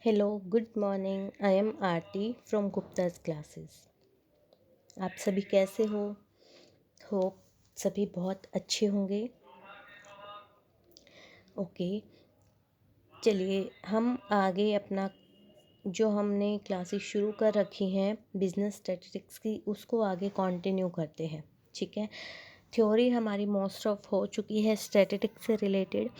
Hello, good morning. I am Aarti from Gupta's classes. आप सभी कैसे हो? होप सभी बहुत अच्छे होंगे। ओके, चलिए हम आगे अपना जो हमने क्लासेस शुरू कर रखी हैं बिजनेस स्टैटिस्टिक्स की, उसको आगे कंटिन्यू करते हैं। ठीक है, थ्योरी हमारी मोस्ट ऑफ हो चुकी है स्टैटिस्टिक्स से रिलेटेड,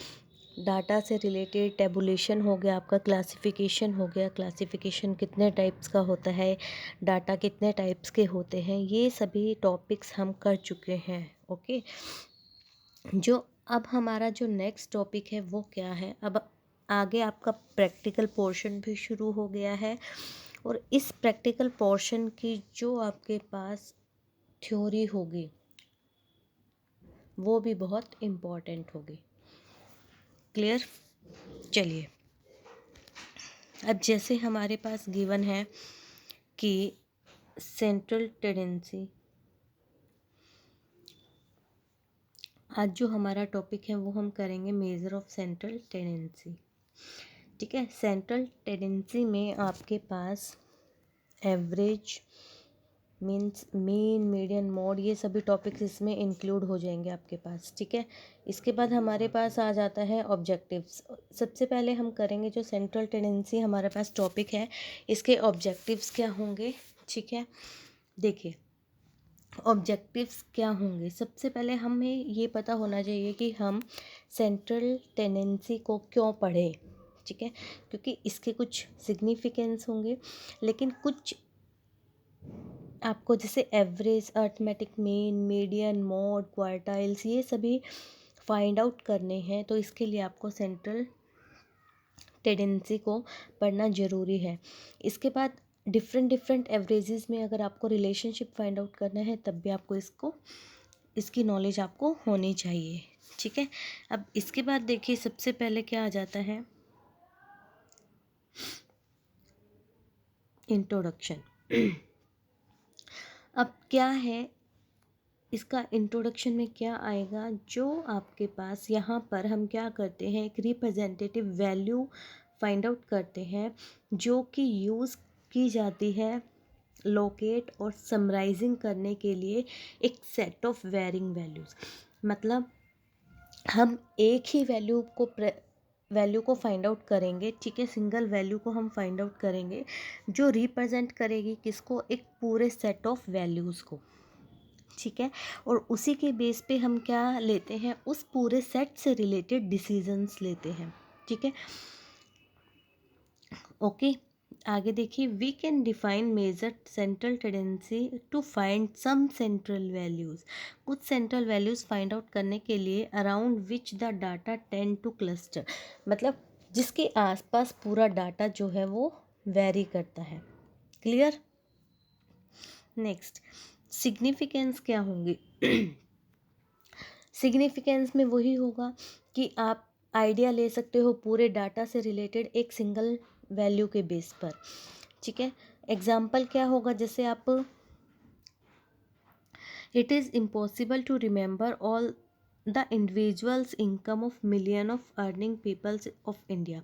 डाटा से रिलेटेड। टेबुलेशन हो गया आपका, क्लासिफिकेशन हो गया, क्लासिफिकेशन कितने टाइप्स का होता है, डाटा कितने टाइप्स के होते हैं, ये सभी टॉपिक्स हम कर चुके हैं। ओके, जो अब हमारा जो नेक्स्ट टॉपिक है वो क्या है, अब आगे आपका प्रैक्टिकल पोर्शन भी शुरू हो गया है। और इस प्रैक्टिकल पोर्शन की जो आपके पास थ्योरी होगी वो भी बहुत इम्पॉर्टेंट होगी। क्लियर? चलिए, अब जैसे हमारे पास गिवन है कि सेंट्रल टेंडेंसी, आज जो हमारा टॉपिक है वो हम करेंगे मेजर ऑफ सेंट्रल टेंडेंसी। ठीक है, सेंट्रल टेंडेंसी में आपके पास average, means mean, median, mode, ये सभी टॉपिक्स इसमें इंक्लूड हो जाएंगे आपके पास। ठीक है, इसके बाद हमारे पास आ जाता है ऑब्जेक्टिव्स। सबसे पहले हम करेंगे जो सेंट्रल टेंडेंसी हमारे पास टॉपिक है, इसके ऑब्जेक्टिव्स क्या होंगे। ठीक है, देखिए ऑब्जेक्टिव्स क्या होंगे। सबसे पहले हमें ये पता होना चाहिए कि हम सेंट्रल टेंडेंसी को क्यों पढ़ें। ठीक है, क्योंकि इसके कुछ सिग्निफिकेंस होंगे, लेकिन कुछ आपको जैसे average, arithmetic mean, median, mode, quartiles, ये सभी फाइंड आउट करने हैं, तो इसके लिए आपको सेंट्रल टेंडेंसी को पढ़ना ज़रूरी है। इसके बाद डिफरेंट डिफरेंट एवरेजेस में अगर आपको रिलेशनशिप फाइंड आउट करना है तब भी आपको इसकी नॉलेज आपको होनी चाहिए। ठीक है, अब इसके बाद देखिए सबसे पहले क्या आ जाता है, इंट्रोडक्शन। अब क्या है इसका इंट्रोडक्शन में क्या आएगा, जो आपके पास यहाँ पर हम क्या करते हैं, एक रिप्रेजेंटेटिव वैल्यू फाइंड आउट करते हैं जो कि यूज़ की जाती है लोकेट और समराइजिंग करने के लिए एक सेट ऑफ वेरिंग वैल्यूज़। मतलब हम एक ही वैल्यू को फाइंड आउट करेंगे। ठीक है, सिंगल वैल्यू को हम फाइंड आउट करेंगे जो रिप्रेजेंट करेगी किसको, एक पूरे सेट ऑफ वैल्यूज़ को। ठीक है, और उसी के बेस पे हम क्या लेते हैं, उस पूरे सेट से रिलेटेड डिसीजंस लेते हैं। ठीक है, ओके, आगे देखिए, we can define measure central tendency to find some central values. कुछ सेंट्रल वैल्यूज़ फाइंड आउट करने के लिए around which the data tend to cluster, मतलब जिसके आसपास पूरा डाटा जो है वो वेरी करता है। क्लियर? नेक्स्ट, सिग्निफिकेंस क्या होंगी। सिग्निफिकेंस में वही होगा कि आप आइडिया ले सकते हो पूरे डाटा से रिलेटेड एक सिंगल वैल्यू के बेस पर। ठीक है, एग्जाम्पल क्या होगा, जैसे आप, it is impossible to remember all the individuals income of million of earning peoples of India.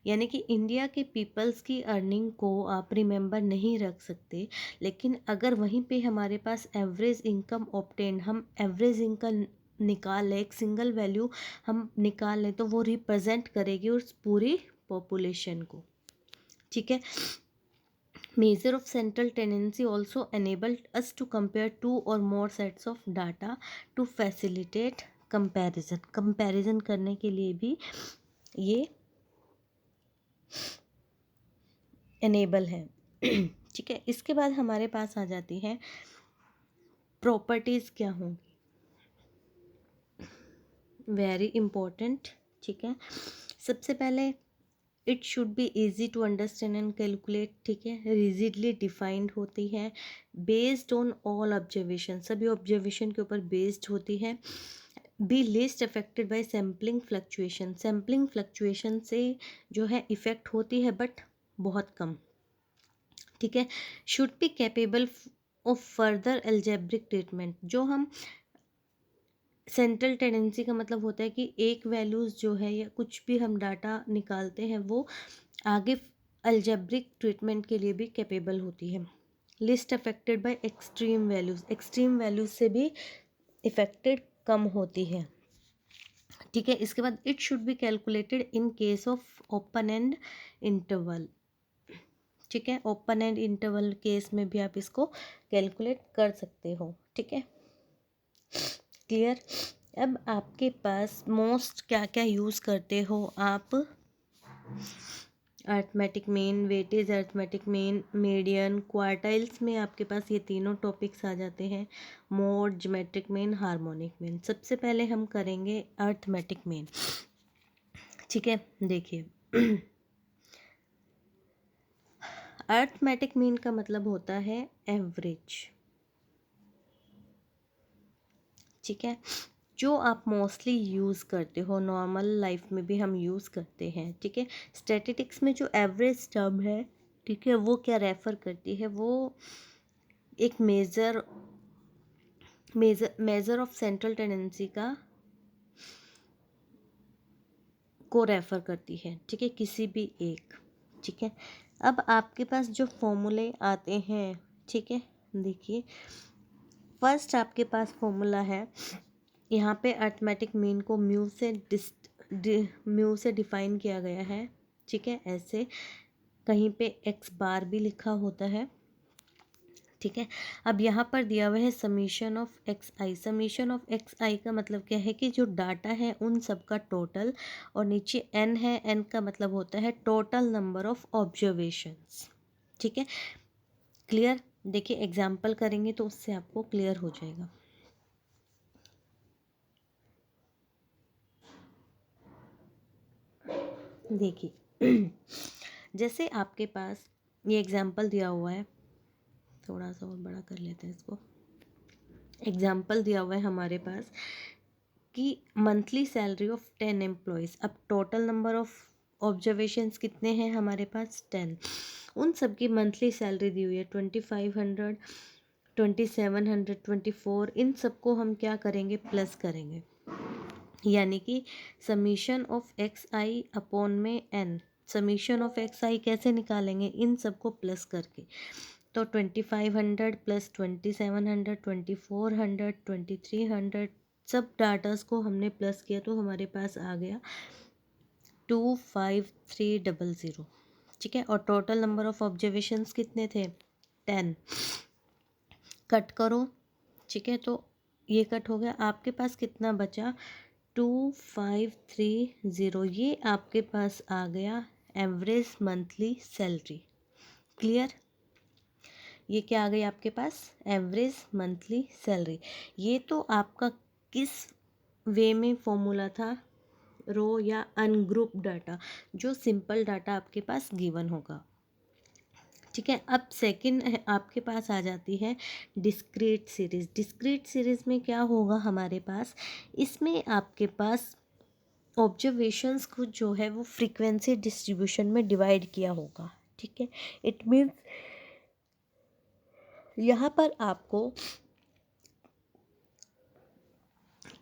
यानी कि इंडिया के पीपल्स की अर्निंग को आप रिमेंबर नहीं रख सकते, लेकिन अगर वहीं पे हमारे पास एवरेज इनकम ऑब्टेन, हम एवरेज इनकम निकाल लें, एक सिंगल वैल्यू हम निकाल लें, तो वो रिप्रेजेंट करेगी उस पूरी पॉपुलेशन को। ठीक है, measure of central tendency also enabled us to compare two or more sets of data to facilitate comparison करने के लिए भी ये enable है। ठीक है, इसके बाद हमारे पास आ जाती है प्रॉपर्टीज़ क्या होंगी, वेरी इम्पोर्टेंट। ठीक है, सबसे पहले it should be easy to understand and calculate. ठीक है, रिजिडली डिफाइंड होती है, बेस्ड ऑन ऑल ऑब्जर्वेशन, सभी ऑब्जर्वेशन के ऊपर बेस्ड होती है। Be least affected by sampling fluctuation, sampling fluctuation से जो है इफ़ेक्ट होती है बट बहुत कम। ठीक है, should be capable of further algebraic treatment. जो हम सेंट्रल टेंडेंसी का मतलब होता है कि एक वैल्यूज़ जो है या कुछ भी हम डाटा निकालते हैं वो आगे अलजेब्रिक ट्रीटमेंट के लिए भी कैपेबल होती है। List affected by extreme values, extreme values से भी इफेक्टेड कम होती है। ठीक है, इसके बाद it should be calculated in case of open end interval. ठीक है, ओपन एंड इंटरवल केस में भी आप इसको कैलकुलेट कर सकते हो। ठीक है, क्लियर। अब आपके पास मोस्ट क्या क्या यूज़ करते हो आप, arithmetic mean, weightage arithmetic mean, median, quartiles में आपके पास ये तीनों टॉपिक्स आ जाते हैं, mode, geometric mean, harmonic mean. सबसे पहले हम करेंगे अर्थमेटिक मीन। ठीक है, देखिए अर्थमेटिक मीन का मतलब होता है एवरेज। ठीक है, जो आप मोस्टली यूज़ करते हो, नॉर्मल लाइफ में भी हम यूज़ करते हैं। ठीक है, स्टैटिस्टिक्स में जो एवरेज टर्म है, ठीक है, वो क्या रेफ़र करती है, वो एक मेज़र ऑफ सेंट्रल टेंडेंसी को रेफ़र करती है। ठीक है, किसी भी एक। ठीक है, अब आपके पास जो फॉर्मूले आते हैं, ठीक है, देखिए फर्स्ट आपके पास फॉर्मूला है, यहाँ पे अर्थमेटिक मीन को म्यू से डिफाइन किया गया है। ठीक है, ऐसे कहीं पे एक्स बार भी लिखा होता है। ठीक है, अब यहाँ पर दिया हुआ है summation of x i. Summation of x i का मतलब क्या है कि जो डाटा है उन सब का टोटल, और नीचे एन है, एन का मतलब होता है टोटल नंबर ऑफ ऑब्जर्वेशंस। ठीक है, क्लियर। देखिए एग्जाम्पल करेंगे तो उससे आपको क्लियर हो जाएगा। देखिए जैसे आपके पास ये एग्जाम्पल दिया हुआ है, थोड़ा सा और बड़ा कर लेते हैं इसको। एग्जाम्पल दिया हुआ है हमारे पास कि मंथली सैलरी ऑफ 10 एम्प्लॉयज़। अब टोटल नंबर ऑफ ऑब्जर्वेशंस कितने हैं हमारे पास, 10। उन सब की मंथली सैलरी दी हुई है 2500, 2700, 24। इन सबको हम क्या करेंगे, प्लस करेंगे, यानी कि summation of x i upon में एन। समीशन ऑफ एक्स आई कैसे निकालेंगे, इन सबको प्लस करके। तो 2500 प्लस 2700, 2400, 2300, सब डाटास को हमने प्लस किया तो हमारे पास आ गया 25300। ठीक है, और टोटल नंबर ऑफ ऑब्जर्वेशंस कितने थे, 10। कट करो, ठीक है, तो ये कट हो गया, आपके पास कितना बचा, 2530। ये आपके पास आ गया एवरेज मंथली सैलरी। क्लियर, ये क्या आ गई आपके पास, एवरेज मंथली सैलरी। ये तो आपका किस वे में फॉर्मूला था, रो या अनग्रुप डाटा, जो सिंपल डाटा आपके पास गिवन होगा। ठीक है, अब सेकंड आपके पास आ जाती है डिस्क्रीट सीरीज। डिस्क्रीट सीरीज में क्या होगा हमारे पास, इसमें आपके पास ऑब्जर्वेशंस को जो है वो फ्रीक्वेंसी डिस्ट्रीब्यूशन में डिवाइड किया होगा। ठीक है, इट मीन्स यहाँ पर आपको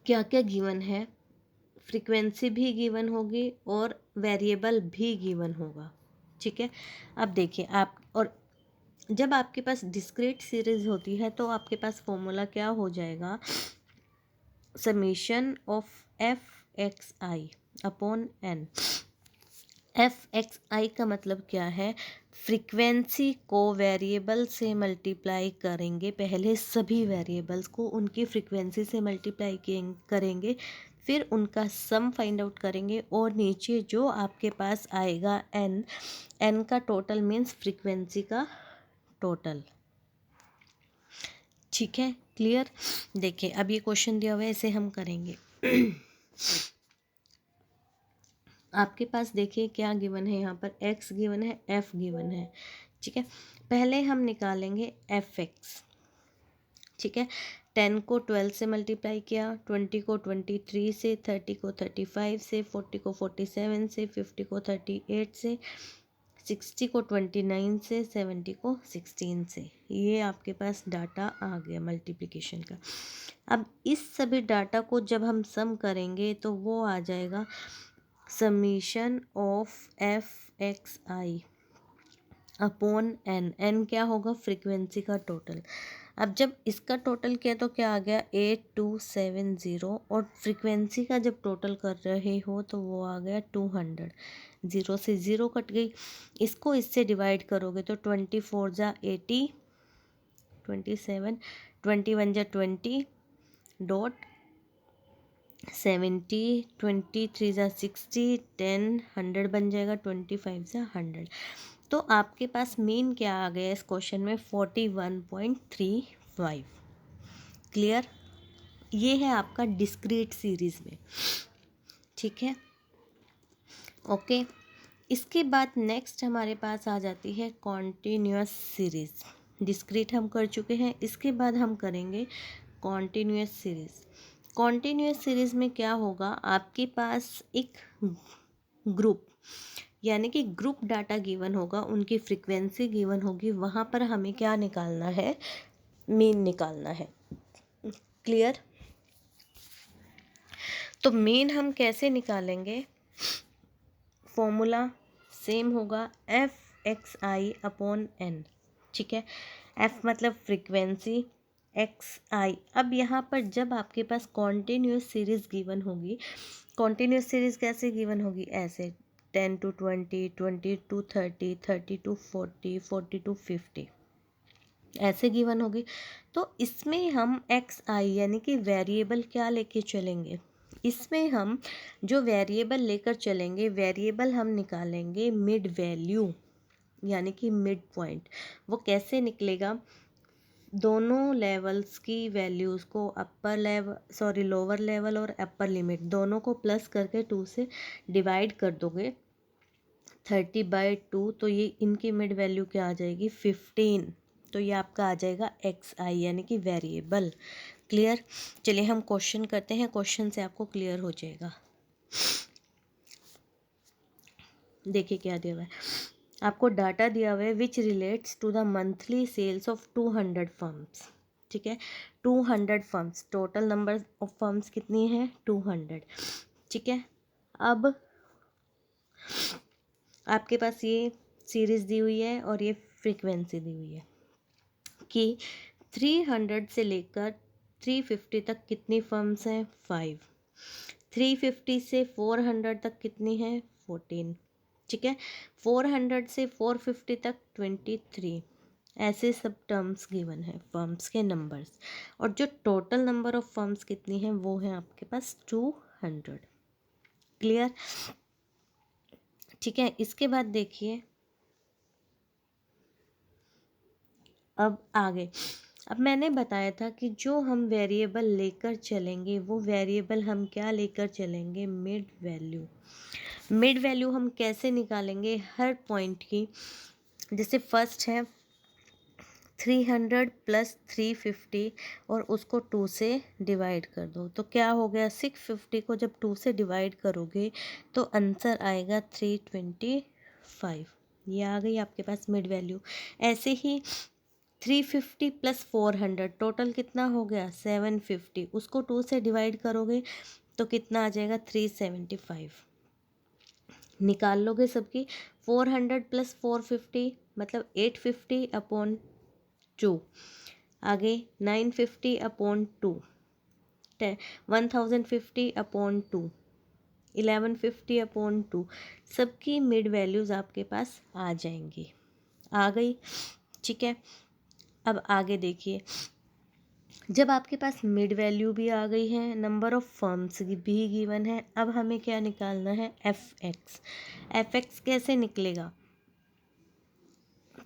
क्या क्या गिवन है, फ्रीक्वेंसी भी गिवन होगी और वेरिएबल भी गिवन होगा। ठीक है, अब देखिए आप, और जब आपके पास डिस्क्रीट सीरीज होती है तो आपके पास फॉर्मूला क्या हो जाएगा, summation of f x i upon n. F x i का मतलब क्या है, फ्रीक्वेंसी को वेरिएबल से मल्टीप्लाई करेंगे, पहले सभी वेरिएबल्स को उनकी फ्रीक्वेंसी से मल्टीप्लाई करेंगे, फिर उनका सम फाइंड आउट करेंगे, और नीचे जो आपके पास आएगा एन, एन का टोटल मीन्स फ्रीक्वेंसी का टोटल। ठीक है, क्लियर। देखिए अब ये क्वेश्चन दिया हुआ है, इसे हम करेंगे। आपके पास देखिए क्या गिवन है, यहाँ पर x गिवन है, f गिवन है। ठीक है, पहले हम निकालेंगे एफ एक्स। ठीक है, 10 को 12 से मल्टीप्लाई किया, 20 को 23 से, 30 को 35 से, 40 को 47 से, 50 को 38 से, 60 को 29 से, 70 को 16 से। ये आपके पास डाटा आ गया मल्टीप्लिकेशन का। अब इस सभी डाटा को जब हम सम करेंगे तो वो आ जाएगा summation of f x i upon n, n क्या होगा, फ्रीक्वेंसी का टोटल। अब जब इसका टोटल किया तो क्या आ गया 8270, और फ्रीक्वेंसी का जब टोटल कर रहे हो तो वो आ गया 200। ज़ीरो से ज़ीरो कट गई, इसको इससे डिवाइड करोगे तो 24 × 80, 27, 21 × 20 डॉट 70, 23 × 60, 10, 100 बन जाएगा, 25 × 100। तो आपके पास मीन क्या आ गया इस क्वेश्चन में, 41.35। क्लियर। ये है आपका डिस्क्रीट सीरीज में, ठीक है, ओके। इसके बाद नेक्स्ट हमारे पास आ जाती है कॉन्टिन्यूअस सीरीज। डिस्क्रीट हम कर चुके हैं, इसके बाद हम करेंगे कॉन्टिन्यूअस सीरीज। कॉन्टिन्यूअस सीरीज में क्या होगा, आपके पास एक ग्रुप, यानी कि ग्रुप डाटा गिवन होगा, उनकी फ्रीक्वेंसी गिवन होगी, वहाँ पर हमें क्या निकालना है, मीन निकालना है। क्लियर। तो मीन हम कैसे निकालेंगे, फॉर्मूला सेम होगा, f(xi)/n, ठीक है। f मतलब फ्रीक्वेंसी, xi। अब यहाँ पर जब आपके पास कॉन्टिन्यूस सीरीज गिवन होगी, कॉन्टिन्यूस सीरीज कैसे गिवन होगी, ऐसे 10 to 20, 20 to 30, 30 to 40, 40 to 50 ऐसे गिवन होगी। तो इसमें हम xi यानी कि वेरिएबल क्या लेके चलेंगे, इसमें हम जो वेरिएबल लेकर चलेंगे, वेरिएबल हम निकालेंगे मिड वैल्यू, यानी कि मिड पॉइंट। वो कैसे निकलेगा, दोनों लेवल्स की वैल्यूज़ को लोअर लेवल और अपर लिमिट दोनों को प्लस करके 2 से डिवाइड कर दोगे, 30/2, तो ये इनकी मिड वैल्यू क्या आ जाएगी, 15। तो ये आपका आ जाएगा xi यानी कि वेरिएबल। क्लियर। चलिए हम क्वेश्चन करते हैं, क्वेश्चन से आपको क्लियर हो जाएगा। देखिए क्या दिया हुआ है, आपको डाटा दिया हुआ है which relates to the monthly sales of 200 firms, ठीक है। 200 firms, total number of firms कितनी है, 200, ठीक है। अब आपके पास ये सीरीज दी हुई है और ये फ्रीक्वेंसी दी हुई है कि 300 से लेकर 350 तक कितनी फर्म्स हैं, 5। 350 से 400 तक कितनी है, 14, ठीक है। 400 से 450 तक 23। ऐसे सब टर्म्स गिवन है, फर्म्स के नंबर्स, और जो टोटल नंबर ऑफ फर्म्स कितनी है वो है आपके पास 200। क्लियर, ठीक है। इसके बाद देखिए अब आगे, अब मैंने बताया था कि जो हम वेरिएबल लेकर चलेंगे वो वेरिएबल हम क्या लेकर चलेंगे, मिड वैल्यू। मिड वैल्यू हम कैसे निकालेंगे, हर पॉइंट की, जैसे फर्स्ट है 300 + 350 और उसको 2 से डिवाइड कर दो, तो क्या हो गया, 650 को जब 2 से डिवाइड करोगे तो आंसर आएगा 325। ये आ गई आपके पास मिड वैल्यू। ऐसे ही 350 + 400 टोटल कितना हो गया, 750, उसको 2 से डिवाइड करोगे तो कितना आ जाएगा, 375। निकाल लोगे सबकी, 400 + 450 मतलब 850/2, आगे 950/2, 1050/2, 1150/2, सबकी मिड वैल्यूज़ आपके पास आ जाएंगी, आ गई, ठीक है। अब आगे देखिए, जब आपके पास मिड वैल्यू भी आ गई है, नंबर ऑफ फर्म्स भी गिवन है, अब हमें क्या निकालना है, एफ एक्स कैसे निकलेगा,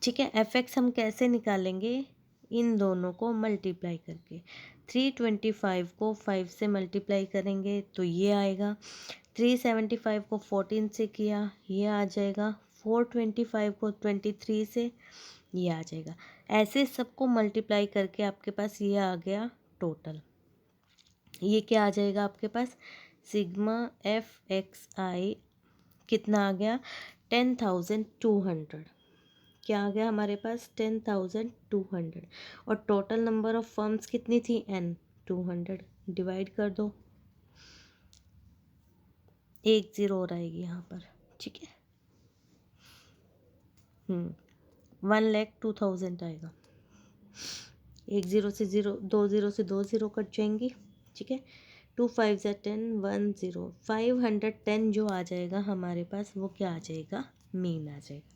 ठीक है। एफ एक्स हम कैसे निकालेंगे, इन दोनों को मल्टीप्लाई करके, 325 को 5 से मल्टीप्लाई करेंगे तो ये आएगा, 375 को 14 से किया ये आ जाएगा, 425 को 23 से ये आ जाएगा। ऐसे सबको मल्टीप्लाई करके आपके पास ये आ गया टोटल। ये क्या आ जाएगा आपके पास, सिग्मा f(xi) कितना आ गया, 10,200। क्या आ गया हमारे पास, 10,200, और टोटल नंबर ऑफ फर्म्स कितनी थी, n 200, डिवाइड कर दो, 1 0 रहेगी यहाँ पर, ठीक है। 1,02,000 आएगा। 10 से 0, 20 से 20 कट जाएंगी, ठीक है। 2 5 ज़ा 10, 1 0, 510 जो आ जाएगा हमारे पास, वो क्या आ जाएगा, मीन आ जाएगा।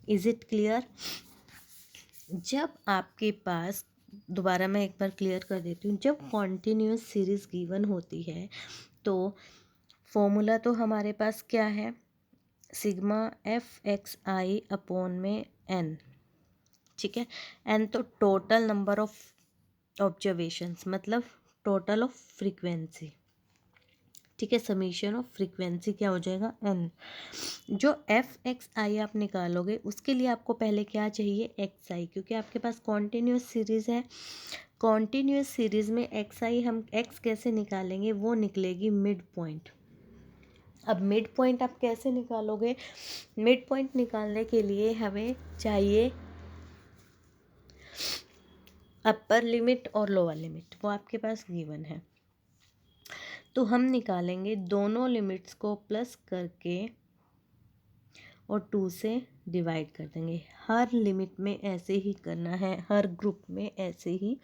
Is it clear? जब आपके पास, दोबारा मैं एक बार क्लियर कर देती हूँ, जब कॉन्टिन्यूस सीरीज गिवन होती है तो फॉर्मूला तो हमारे पास क्या है, sigma F x i upon में एन, ठीक है। एन तो टोटल नंबर ऑफ ऑब्जर्वेशंस, मतलब टोटल ऑफ फ्रीक्वेंसी, ठीक है। समीशन ऑफ फ्रीक्वेंसी क्या हो जाएगा, एन। जो एफ एक्स आई आप निकालोगे उसके लिए आपको पहले क्या चाहिए, एक्स आई, क्योंकि आपके पास कॉन्टीन्यूस सीरीज़ है। कॉन्टीन्यूस सीरीज़ में एक्स आई, हम एक्स कैसे निकालेंगे, वो निकलेगी मिड पॉइंट। अब मिड पॉइंट आप कैसे निकालोगे, मिड पॉइंट निकालने के लिए हमें चाहिए अपर लिमिट और लोअर लिमिट, वो आपके पास गिवन है। तो हम निकालेंगे दोनों लिमिट्स को प्लस करके और 2 से डिवाइड कर देंगे। हर लिमिट में ऐसे ही करना है, हर ग्रुप में ऐसे ही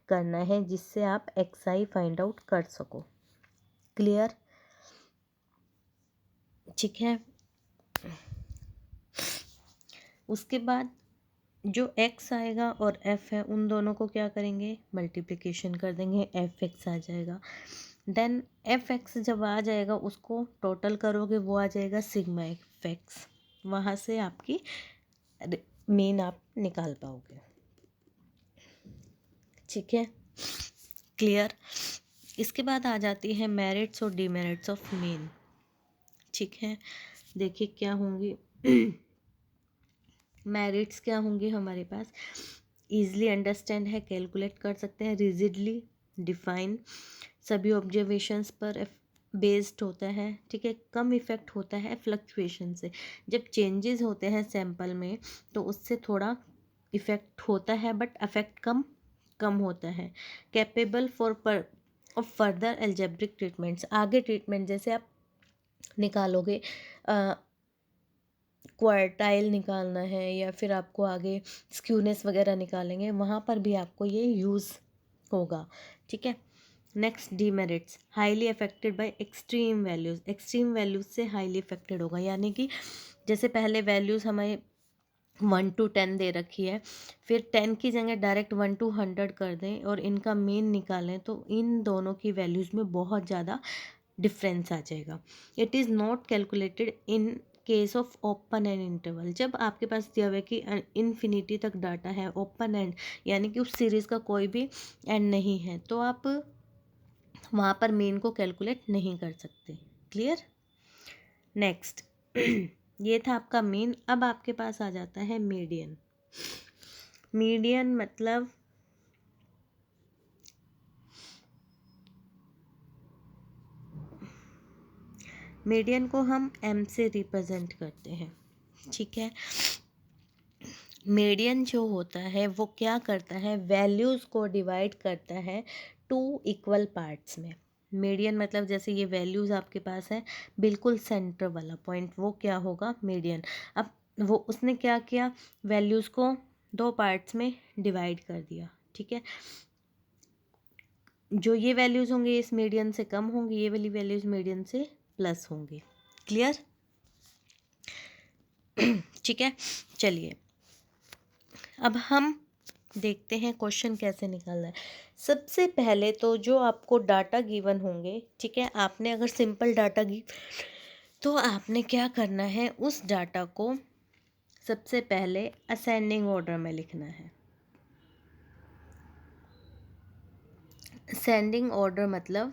करना है, जिससे आप एक्स आई फाइंड आउट कर सको। क्लियर? ठीक है। उसके बाद जो x आएगा और f है, उन दोनों को क्या करेंगे, मल्टीप्लिकेशन कर देंगे, एफ एक्स आ जाएगा। देन एफ एक्स जब आ जाएगा उसको टोटल करोगे, वो आ जाएगा सिग्मा एफ एक्स। वहाँ से आपकी मीन आप निकाल पाओगे, ठीक है। क्लियर? इसके बाद आ जाती है मेरिट्स और डीमेरिट्स ऑफ मीन, ठीक है। देखिए क्या होंगी मेरिट्स, क्या होंगे हमारे पास, ईजिली अंडरस्टैंड है, कैलकुलेट कर सकते हैं, रिजिडली डिफाइन, सभी ऑब्जर्वेशंस पर बेस्ड होता है, ठीक है। कम इफ़ेक्ट होता है फ्लक्चुएशन से, जब चेंजेस होते हैं सैंपल में तो उससे थोड़ा इफ़ेक्ट होता है, बट अफेक्ट कम कम होता है। Capable for of further algebraic treatments, आगे ट्रीटमेंट जैसे आप निकालोगे, क्वार्टाइल निकालना है या फिर आपको आगे स्क्यूनेस वगैरह निकालेंगे, वहाँ पर भी आपको ये यूज़ होगा, ठीक है। Next demerits, highly affected by extreme values, extreme values से हाईली अफेक्टेड होगा, यानी कि जैसे पहले वैल्यूज़ हमें 1 to 10 दे रखी है, फिर 10 की जगह डायरेक्ट 1 to 100 कर दें और इनका मीन निकालें, तो इन दोनों की वैल्यूज़ में बहुत ज़्यादा डिफरेंस आ जाएगा। It is not calculated in case of open end interval, जब आपके पास दिया हुआ है कि इन्फिनिटी तक डाटा है, ओपन एंड यानी कि उस सीरीज़ का कोई भी एंड नहीं है, तो आप वहाँ पर मीन को कैलकुलेट नहीं कर सकते। क्लियर? नेक्स्ट ये था आपका मीन। अब आपके पास आ जाता है मीडियन। मीडियन मतलब मीडियन को हम m से रिप्रेजेंट करते हैं, ठीक है। मीडियन जो होता है वो क्या करता है, वैल्यूज़ को डिवाइड करता है 2 इक्वल पार्ट्स में। मीडियन मतलब जैसे ये वैल्यूज़ आपके पास है, बिल्कुल सेंटर वाला पॉइंट, वो क्या होगा, मीडियन। अब वो उसने क्या किया, वैल्यूज़ को 2 पार्ट्स में डिवाइड कर दिया, ठीक है। जो ये वैल्यूज़ होंगे इस मीडियन से कम होंगी, ये वाली वैल्यूज़ मीडियन से प्लस होंगी। क्लियर? ठीक है। चलिए अब हम देखते हैं क्वेश्चन कैसे निकालना है। सबसे पहले तो जो आपको डाटा गिवन होंगे, ठीक है, आपने अगर सिंपल डाटा तो आपने क्या करना है, उस डाटा को सबसे पहले असेंडिंग ऑर्डर में लिखना है। असेंडिंग ऑर्डर मतलब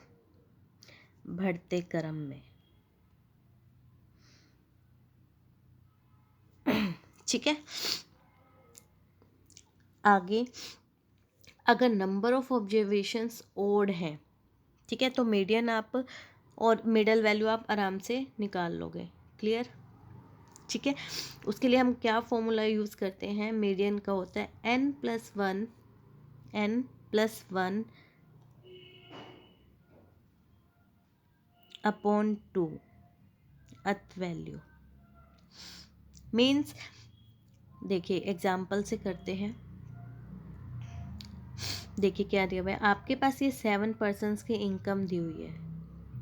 बढ़ते क्रम में, ठीक है। आगे अगर नंबर ऑफ ऑब्जर्वेशंस ओड है, ठीक है, तो मीडियन आप और मिडल वैल्यू आप आराम से निकाल लोगे। क्लियर? ठीक है। उसके लिए हम क्या फॉर्मूला यूज़ करते हैं, मीडियन का होता है n+1 अपॉन 2 अर्थ वैल्यू। मीन्स देखिए एग्जाम्पल से करते हैं। देखिए क्या दिया हुआ है आपके पास, ये 7 पर्सन्स की इनकम दी हुई है,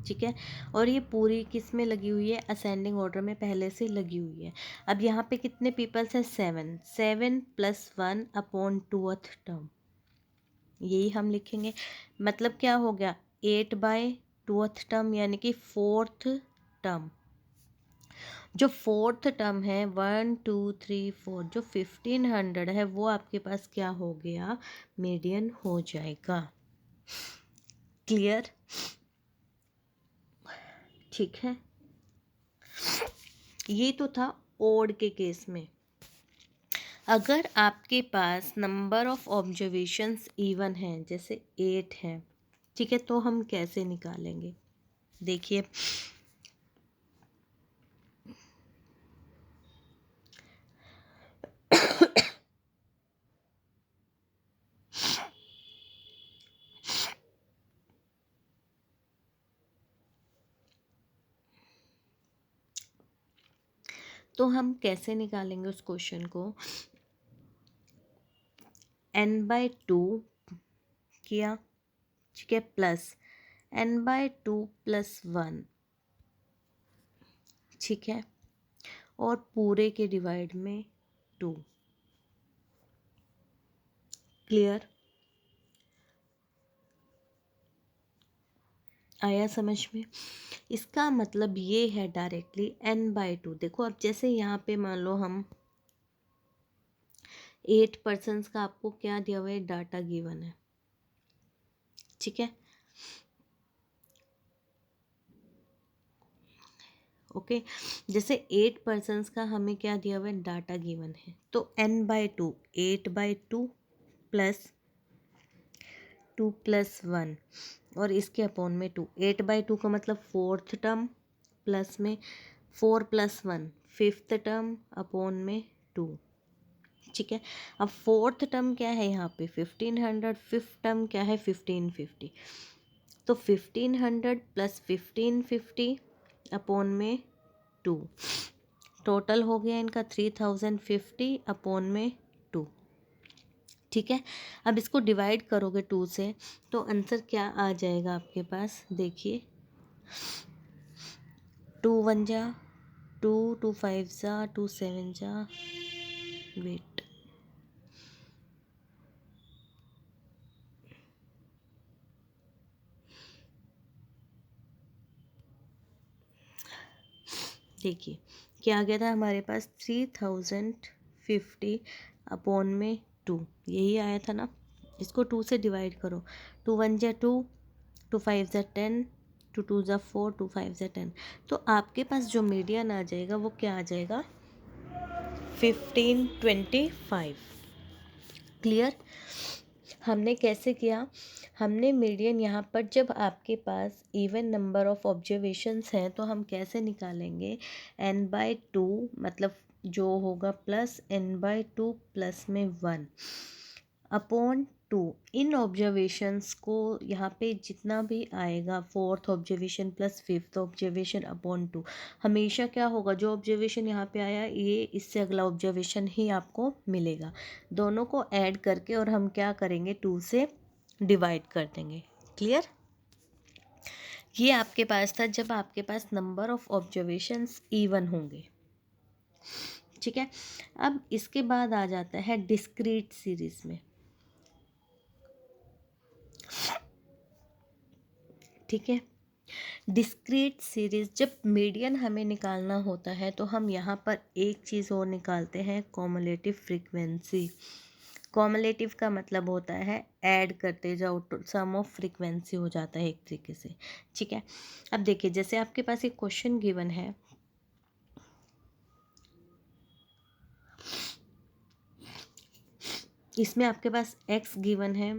ठीक है, और ये पूरी किस में लगी हुई है, असेंडिंग ऑर्डर में पहले से लगी हुई है। अब यहाँ पे कितने पीपल्स हैं, 7, 7 + 1 अपॉन 2th टर्म, यही हम लिखेंगे। मतलब क्या हो गया, 8/2th टर्म, यानी कि 4th टर्म। जो 4th टर्म है 1 2 3 4, जो 1500 है वो आपके पास क्या हो गया, मीडियन हो जाएगा। क्लियर, ठीक है। ये तो था ओड के केस में। अगर आपके पास नंबर ऑफ ऑब्जर्वेशंस इवन है, जैसे 8 है, ठीक है, तो हम कैसे निकालेंगे, देखिए तो हम कैसे निकालेंगे उस क्वेश्चन को, n/2 किया, ठीक है, प्लस n/2 + 1, ठीक है, और पूरे के डिवाइड में 2। क्लियर, आया समझ में। इसका मतलब ये है डायरेक्टली n/2। देखो अब जैसे यहाँ पे मान लो हम 8 पर्सन्स का आपको क्या दिया हुआ है, डाटा गिवन है, ठीक है, ओके। जैसे 8 पर्सन्स का हमें क्या दिया हुआ है, डाटा गिवन है, तो n/2, 8/2 + 2 + 1, और इसके अपॉन में 2, 8/2 का मतलब 4th टर्म, प्लस में 4 + 1 5th टर्म, अपॉन में 2, ठीक है। अब 4th टर्म क्या है यहाँ पे 1500, 5th टर्म क्या है 1550, तो 1500 + 1550 अपॉन में 2, टोटल हो गया इनका 3050 अपॉन में 2, ठीक है। अब इसको डिवाइड करोगे 2 से, तो आंसर क्या आ जाएगा आपके पास, देखिए 2 1 जा 2, 2 5 जा 2 7 जा, वेट, देखिए क्या आ गया था हमारे पास 3050 अपॉन में 2, यही आया था ना। इसको 2 से डिवाइड करो, 2 1 जा 2, 2 5 जा 10, 2 2 जा 4, 2 5 जा 10, तो आपके पास जो मीडियन आ जाएगा वो क्या आ जाएगा, 1525। क्लियर, हमने कैसे किया, हमने मीडियन यहाँ पर, जब आपके पास इवन नंबर ऑफ ऑब्जर्वेशंस हैं तो हम कैसे निकालेंगे, n/2 मतलब जो होगा प्लस n/2 प्लस में 1 अपॉन 2, इन ऑब्जर्वेशंस को यहाँ पे जितना भी आएगा 4th observation + 5th observation upon 2, हमेशा क्या होगा, जो ऑब्जर्वेशन यहाँ पे आया ये इससे अगला ऑब्जर्वेशन ही आपको मिलेगा, दोनों को ऐड करके और हम क्या करेंगे 2 से डिवाइड कर देंगे। क्लियर, ये आपके पास था जब आपके पास नंबर ऑफ ऑब्जर्वेशंस इवन होंगे, ठीक है। अब इसके बाद आ जाता है डिस्क्रीट सीरीज में, ठीक है। डिस्क्रीट सीरीज, जब मीडियन हमें निकालना होता है तो हम यहाँ पर एक चीज़ और निकालते हैं, कॉमुलेटिव फ्रीक्वेंसी। कॉमुलेटिव का मतलब होता है ऐड करते जाओ तो सम ऑफ फ्रीक्वेंसी हो जाता है एक तरीके से, ठीक है। अब देखिए जैसे आपके पास एक क्वेश्चन गिवन है, इसमें आपके पास x गिवन है,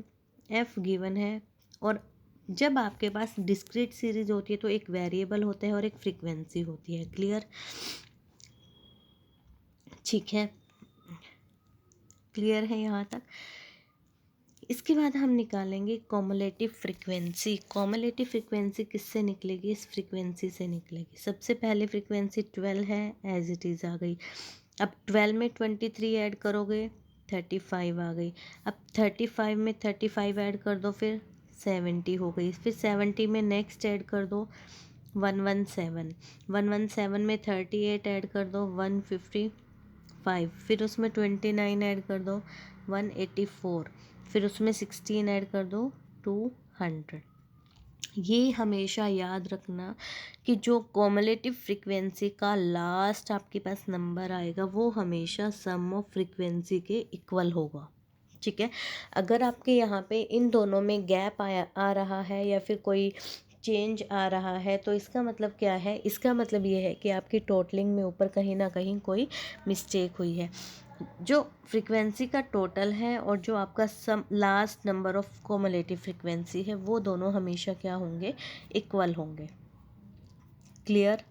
f गिवन है, और जब आपके पास डिस्क्रीट सीरीज होती है तो एक वेरिएबल होता है और एक फ्रीक्वेंसी होती है। क्लियर, ठीक है, क्लियर है यहाँ तक। इसके बाद हम निकालेंगे कॉमुलेटिव फ्रीक्वेंसी। कॉमुलेटिव फ्रीक्वेंसी किससे निकलेगी, इस फ्रीक्वेंसी से निकलेगी। सबसे पहले फ्रीक्वेंसी 12 है, एज इट इज़ आ गई। अब 12 में 23 ऐड करोगे 35 आ गई। अब 35 में 35 ऐड कर दो, फिर 70 हो गई। फिर 70 में नेक्स्ट ऐड कर दो 117। 117 में 38 ऐड कर दो 155। फिर उसमें 29 ऐड कर दो 184। फिर उसमें 16 ऐड कर दो 200। ये हमेशा याद रखना कि जो कॉमुलेटिव फ्रीक्वेंसी का लास्ट आपके पास नंबर आएगा वो हमेशा सम ऑफ फ्रीक्वेंसी के इक्वल होगा। ठीक है, अगर आपके यहाँ पे इन दोनों में गैप आ रहा है या फिर कोई चेंज आ रहा है तो इसका मतलब क्या है? इसका मतलब ये है कि आपकी टोटलिंग में ऊपर कहीं ना कहीं कोई मिस्टेक हुई है। जो फ्रीक्वेंसी का टोटल है और जो आपका sum last number of cumulative frequency है वो दोनों हमेशा क्या होंगे? इक्वल होंगे। क्लियर?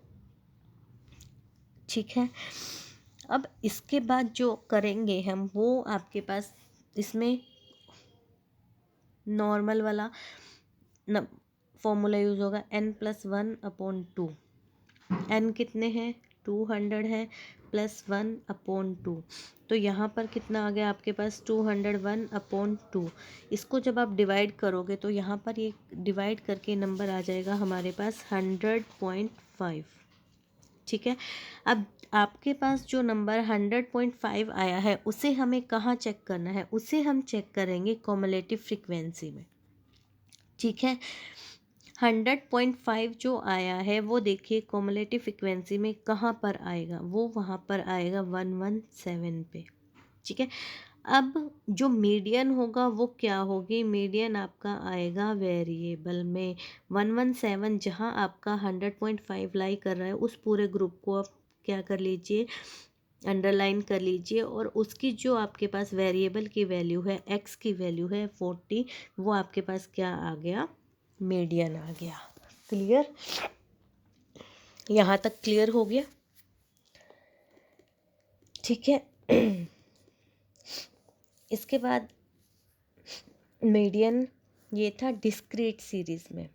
ठीक है, अब इसके बाद जो करेंगे हम वो आपके पास इसमें नॉर्मल वाला फॉर्मूला यूज़ होगा n+1/2। n कितने हैं? 200 है, +1/2। तो यहाँ पर कितना आ गया आपके पास? 201/2। इसको जब आप डिवाइड करोगे तो यहाँ पर ये डिवाइड करके नंबर आ जाएगा हमारे पास 100.5। ठीक है, अब आपके पास जो नंबर 100.5 आया है उसे हमें कहाँ चेक करना है? उसे हम चेक करेंगे कॉमुलेटिव फ्रीक्वेंसी में। ठीक है, 100.5 जो आया है वो देखिए कॉमुलेटिव फ्रीक्वेंसी में कहाँ पर आएगा? वो वहाँ पर आएगा 117 पे। ठीक है, अब जो मीडियन होगा वो क्या होगी? मीडियन आपका आएगा वेरिएबल में 117। जहाँ आपका 100.5 लाई कर रहा है उस पूरे ग्रुप को आप क्या कर लीजिए? अंडरलाइन कर लीजिए, और उसकी जो आपके पास वेरिएबल की वैल्यू है, एक्स की वैल्यू है 40, वो आपके पास क्या आ गया? मीडियन आ गया। क्लियर? यहाँ तक क्लियर हो गया? ठीक है, इसके बाद मीडियन ये था डिस्क्रीट सीरीज़ में।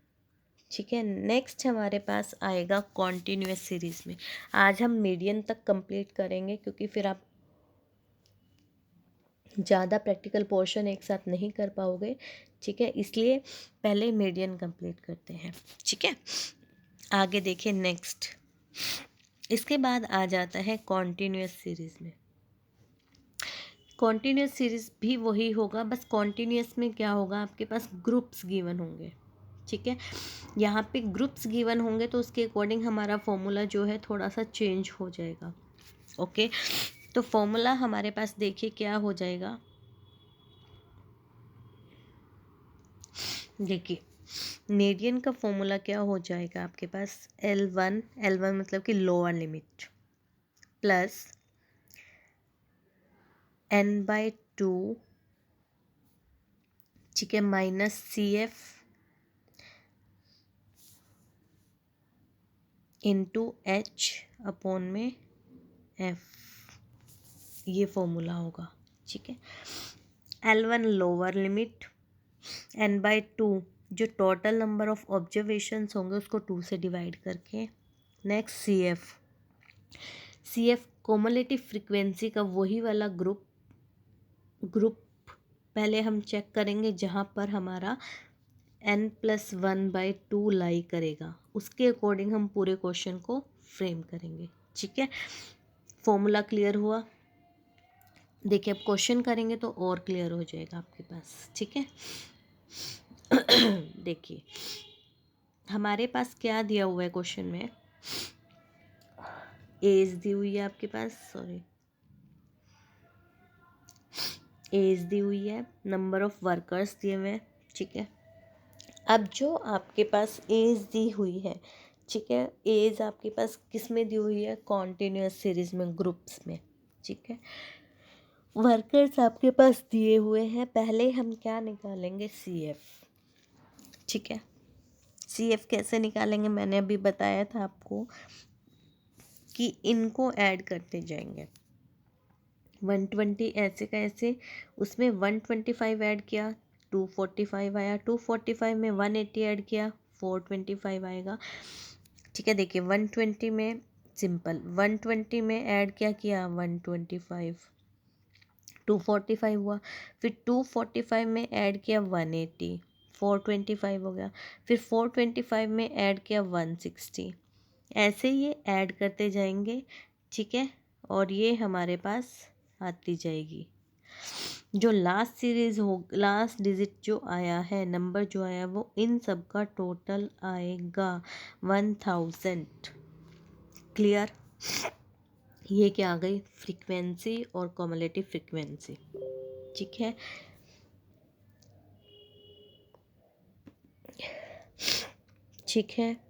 ठीक है, नेक्स्ट हमारे पास आएगा कॉन्टीन्यूअस सीरीज़ में। आज हम मीडियन तक कंप्लीट करेंगे क्योंकि फिर आप ज़्यादा प्रैक्टिकल पोर्शन एक साथ नहीं कर पाओगे। ठीक है, इसलिए पहले मीडियन कंप्लीट करते हैं। ठीक है, आगे देखिए नेक्स्ट। इसके बाद आ जाता है कॉन्टीन्यूअस सीरीज़ में। कॉन्टीन्यूअस सीरीज़ भी वही होगा, बस कॉन्टीन्यूअस में क्या होगा? आपके पास ग्रुप्स गिवन होंगे। ठीक है, यहाँ पे ग्रुप्स गिवन होंगे तो उसके अकॉर्डिंग हमारा फॉर्मूला जो है थोड़ा सा चेंज हो जाएगा। ओके, तो फॉर्मूला हमारे पास देखिए क्या हो जाएगा। देखिए मीडियन का फॉर्मूला क्या हो जाएगा आपके पास? L1 मतलब कि लोअर लिमिट प्लस n/2, ठीक है, माइनस CF इंटू H/F। ये फॉर्मूला होगा। ठीक है, L1 लोअर लिमिट, n/2 जो टोटल नंबर ऑफ ऑब्जर्वेशंस होंगे उसको 2 से डिवाइड करके, नेक्स्ट CF कोमुलेटिव फ्रीक्वेंसी का वही वाला ग्रुप पहले हम चेक करेंगे जहाँ पर हमारा n+1/2 लाई करेगा, उसके अकॉर्डिंग हम पूरे क्वेश्चन को फ्रेम करेंगे। ठीक है, फॉर्मूला क्लियर हुआ? देखिए अब क्वेश्चन करेंगे तो और क्लियर हो जाएगा आपके पास। ठीक है, देखिए हमारे पास क्या दिया हुआ है क्वेश्चन में? एज दी हुई है आपके पास, सॉरी, एज दी हुई है, नंबर ऑफ वर्कर्स दिए हुए हैं। ठीक है, अब जो आपके पास एज दी हुई है, ठीक है, एज आपके पास किस में दी हुई है? कॉन्टीन्यूअस सीरीज में, ग्रुप्स में। ठीक है, वर्कर्स आपके पास दिए हुए हैं। पहले हम क्या निकालेंगे? CF। ठीक है, CF कैसे निकालेंगे? मैंने अभी बताया था आपको कि इनको ऐड करते जाएंगे। 120 ऐसे का ऐसे, उसमें 125 ऐड किया 245 आया, 245 में 180 ऐड किया 425 आएगा। ठीक है, देखिए 120 में सिंपल। 120 में ऐड क्या किया 125, 245 हुआ। फिर 245 में ऐड किया 180, 425 हो गया। फिर 425 में ऐड किया 160। ऐसे ये ऐड करते जाएंगे, ठीक है। और ये हमारे पास आती जाएगी। जो लास्ट सीरीज हो, लास्ट डिजिट जो आया है, नंबर जो आया, वो इन सब का टोटल आएगा 1000। क्लियर। ये क्या आ गई फ्रीक्वेंसी और कॉमुलेटिव फ्रीक्वेंसी, ठीक है। ठीक है,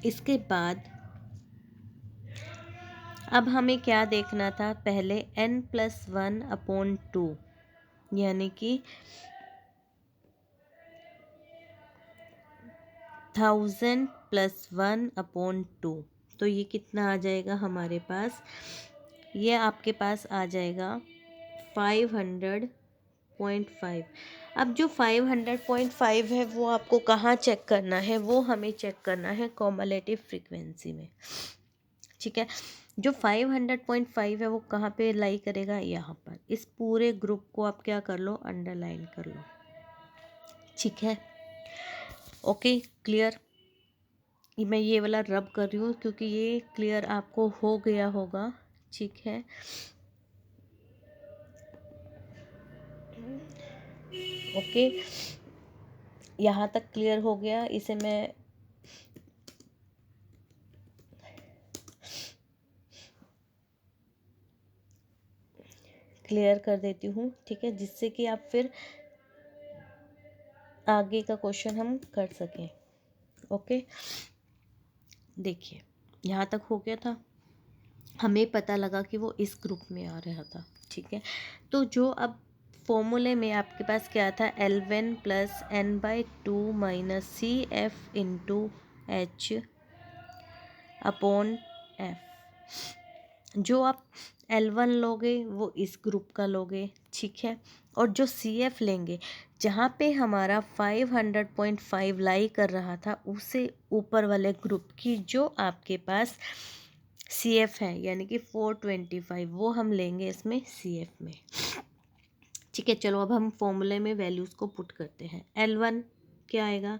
इसके बाद अब हमें क्या देखना था, पहले n+1/2 यानी कि 1000 + 1/2। तो ये कितना आ जाएगा हमारे पास, ये आपके पास आ जाएगा 500.5। अब जो 500.5 है वो आपको कहाँ चेक करना है, वो हमें चेक करना है कॉमुलेटिव फ्रीक्वेंसी में, ठीक है। जो 500.5 है वो कहाँ पे लाई करेगा, यहाँ पर। इस पूरे ग्रुप को आप क्या कर लो, अंडरलाइन कर लो, ठीक है। Okay, clear. मैं ये वाला रब कर रही हूँ क्योंकि ये क्लियर आपको हो गया होगा, ठीक है। ओके, यहाँ तक क्लियर हो गया। इसे मैं क्लियर कर देती हूँ, ठीक है, जिससे कि आप फिर आगे का क्वेश्चन हम कर सकें। ओके, देखिए यहाँ तक हो गया था, हमें पता लगा कि वो इस ग्रुप में आ रहा था, ठीक है। तो जो अब फॉर्मूले में आपके पास क्या था, L1 + n/2 - CF × H/F। जो आप L1 लोगे वो इस ग्रुप का लोगे, ठीक है। और जो CF लेंगे, जहाँ पे हमारा 500.5 लाई कर रहा था, उससे ऊपर वाले ग्रुप की जो आपके पास CF है यानी कि 425, वो हम लेंगे इसमें CF में, ठीक है। चलो अब हम फॉर्मूले में वैल्यूज़ को पुट करते हैं। L1 क्या आएगा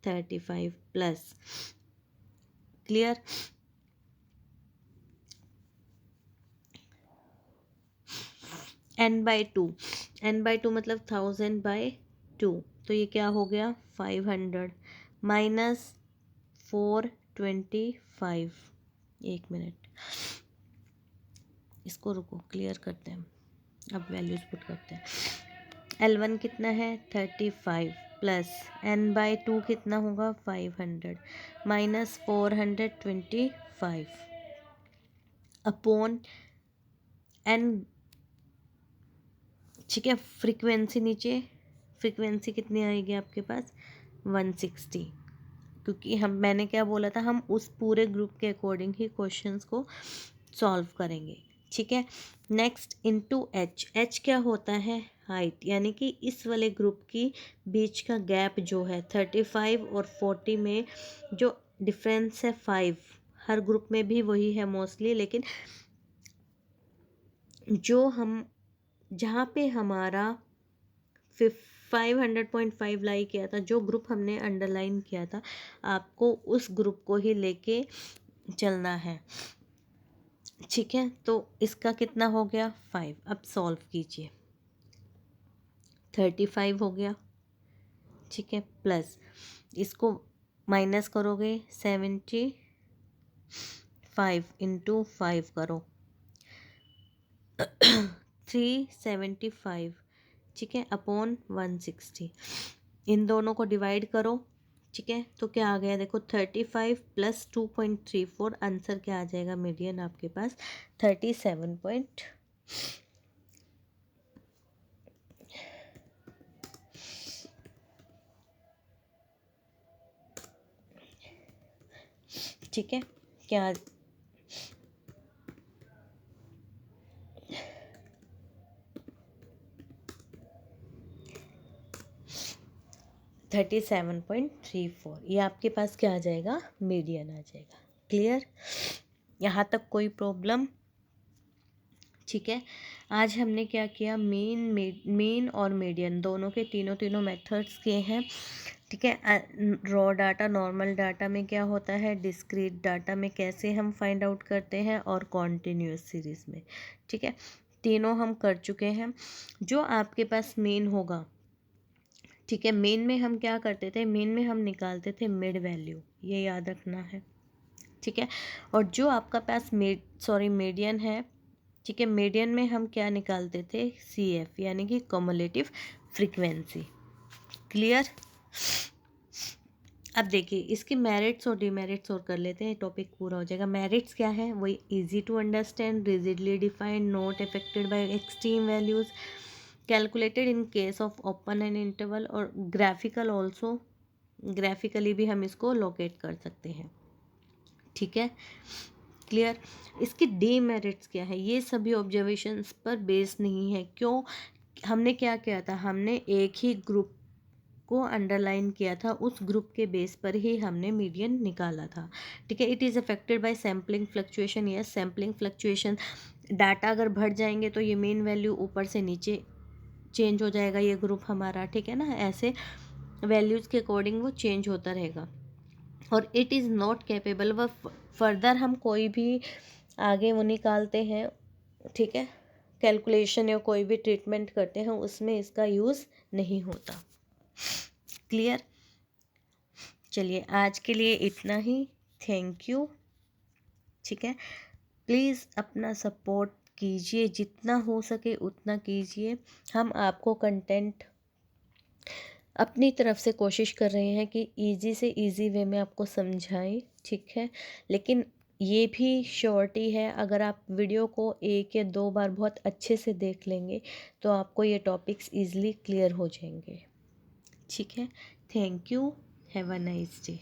35 प्लस, क्लियर। n/2, n/2 मतलब 1000/2, तो ये क्या हो गया 500 माइनस 425। एक मिनट, इसको रुको, क्लियर करते हैं। अब वैल्यूज पुट करते हैं। L1 कितना है 35 प्लस n/2 कितना होगा 500 माइनस 425 अपॉन n, ठीक है। फ्रीक्वेंसी नीचे, फ्रीक्वेंसी कितनी आएगी आपके पास 160, क्योंकि मैंने क्या बोला था, हम उस पूरे ग्रुप के अकॉर्डिंग ही क्वेश्चंस को सॉल्व करेंगे, ठीक है। नेक्स्ट इनटू H क्या होता है हाइट, यानी कि इस वाले ग्रुप की बीच का गैप जो है 35 और 40 में जो डिफरेंस है 5, हर ग्रुप में भी वही है मोस्टली, लेकिन जो हम जहाँ पे हमारा 500.5 लाई किया था, जो ग्रुप हमने अंडरलाइन किया था, आपको उस ग्रुप को ही लेके चलना है, ठीक है। तो इसका कितना हो गया 5। अब सॉल्व कीजिए, 35 हो गया, ठीक है, प्लस इसको माइनस करोगे 75 × 5 करो 375, ठीक है, अपॉन 160। इन दोनों को डिवाइड करो, ठीक है। तो क्या आ गया देखो 35 + 2.34, आंसर क्या आ जाएगा मीडियन आपके पास 37 ठीक है। क्या 37 37.34, ये आपके पास क्या आ जाएगा, मीडियन आ जाएगा। क्लियर, यहाँ तक कोई प्रॉब्लम? ठीक है, आज हमने क्या किया, मेन और मीडियन दोनों के तीनों मेथड्स किए हैं। ठीक है, रॉ डाटा, नॉर्मल डाटा में क्या होता है, डिस्क्रीट डाटा में कैसे हम फाइंड आउट करते हैं, और कॉन्टिन्यूस सीरीज में। ठीक है, तीनों हम कर चुके हैं। जो आपके पास मेन होगा, ठीक है, मेन में हम क्या करते थे, मेन में हम निकालते थे मिड वैल्यू, ये याद रखना है। ठीक है, और जो आपका पास मीडियन है, ठीक है, मीडियन में हम क्या निकालते थे, CF यानी कि कम्युलेटिव फ्रीक्वेंसी। क्लियर, अब देखिए इसके मेरिट्स और डिमेरिट्स और कर लेते हैं, टॉपिक पूरा हो जाएगा। मेरिट्स क्या है, वही easy to understand, rigidly defined, not affected by extreme values, calculated in case of open end interval, और ग्राफिकल ऑल्सो, ग्राफिकली भी हम इसको लोकेट कर सकते हैं। ठीक है, क्लियर। इसके डीमेरिट्स क्या है, ये सभी ऑब्जर्वेशंस पर बेस्ड नहीं है। क्यों, हमने क्या किया था, हमने एक ही ग्रुप को अंडरलाइन किया था, उस ग्रुप के बेस पर ही हमने मीडियन निकाला था। ठीक है, it is affected by sampling fluctuation. Yes, sampling fluctuation, data अगर बढ़ जाएंगे तो ये मेन वैल्यू ऊपर से नीचे चेंज हो जाएगा ये ग्रुप हमारा। ठीक है ना, ऐसे वैल्यूज़ के अकॉर्डिंग वो चेंज होता रहेगा। और इट इज़ नॉट कैपेबल, व फर्दर हम कोई भी आगे वो निकालते हैं, ठीक है, कैलकुलेशन या कोई भी ट्रीटमेंट करते हैं, उसमें इसका यूज़ नहीं होता। क्लियर, चलिए आज के लिए इतना ही, थैंक यू। ठीक है, प्लीज़ अपना सपोर्ट कीजिए, जितना हो सके उतना कीजिए। हम आपको कंटेंट अपनी तरफ से कोशिश कर रहे हैं कि इजी से इजी वे में आपको समझाएं। ठीक है, लेकिन ये भी श्योरिटी है, अगर आप वीडियो को 1 या 2 बार बहुत अच्छे से देख लेंगे तो आपको ये टॉपिक्स इजीली क्लियर हो जाएंगे। ठीक है, thank you, have a nice day.